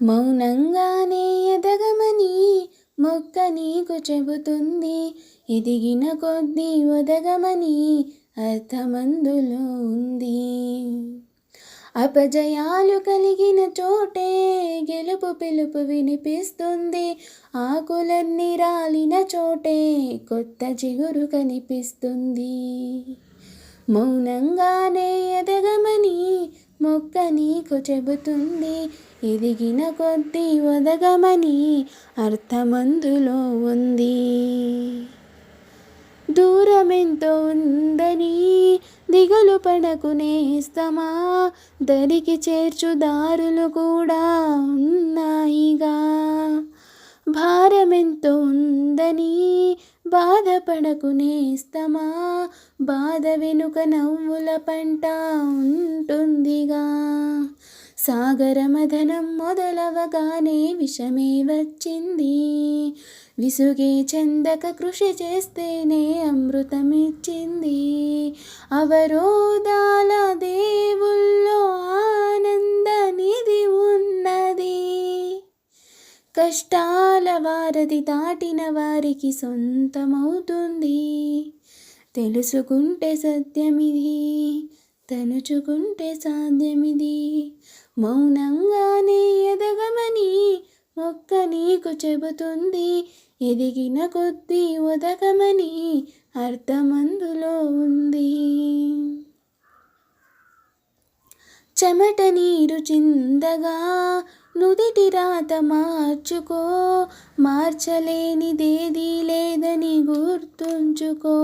మౌనంగానే ఎదగమని మొక్క నీకు చెబుతుంది. ఎదిగిన కొద్దీ ఒదగమని అర్థమందులో ఉంది. అపజయాలు కలిగిన చోటే గెలుపు పిలుపు వినిపిస్తుంది. ఆకులన్నీ రాలిన చోటే కొత్త చిగురు కనిపిస్తుంది. మౌనంగానే ఎదగమని మొక్క నీకు చెబుతుంది. ఎదిగిన కొద్దీ ఒదగమని అర్థమందులో ఉంది. దూరమెంతో ఉందని దిగులు పడకు నేస్తమా, దరికి చేర్చు దారులు కూడా ఉన్నాయిగా. భారమెంతో ఉందని బాధపడకు నేస్తమా, బాధ వెనుక నవ్వుల పంట ఉంటుందిగా. సాగరమథనం మొదలవగానే విషమే వచ్చింది. విసుగే చెందక కృషి చేస్తేనే అమృతమిచ్చింది. అవరోధాల దేవుల్లో ఆనంద నిధి ఉన్నది. కష్టాల వారధి దాటిన వారికి సొంతమవుతుంది. తెలుసుకుంటే సత్యమిది, తలుచుకుంటే సాధ్యమిది. మౌనంగానే ఎదగమని మొక్క నీకు చెబుతుంది. ఎదిగిన కొద్దీ ఒదగమని అర్థమందులో ఉంది. చెమట నీరు చిందగా నుదిటి రాత మార్చుకో, మార్చలేనిదేదీ లేదని గుర్తుంచుకో.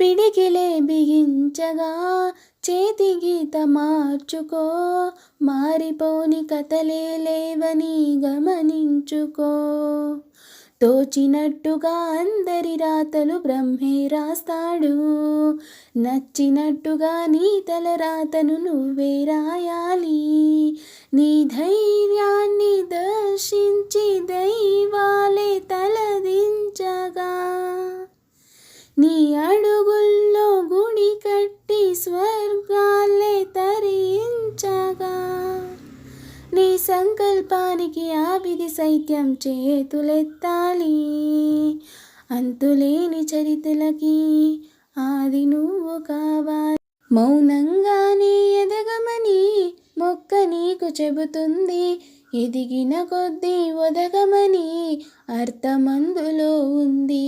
పిడికిలే బిగించగా చేతి గీత మార్చుకో, మారిపోని కథలే లేవని గమనించుకో. తోచినట్టుగా అందరి రాతలు బ్రహ్మే రాస్తాడు. నచ్చినట్టుగా నీ తల రాతను నువ్వే రాయాలి. నీ ధైర్యాన్ని దర్శించి దైవాలే తలదించగా, నీ అడుగుల్లో గుడి కట్టి స్వర్గాలే తరించగా, నీ సంకల్పానికి ఆ విధి సైత్యం చేతులెత్తాలి. అంతులేని చరితలకి ఆది నువ్వు కావాలి. మౌనంగానే ఎదగమని మొక్క నీకు చెబుతుంది. ఎదిగిన కొద్దీ ఒదగమని అర్థమందులో ఉంది.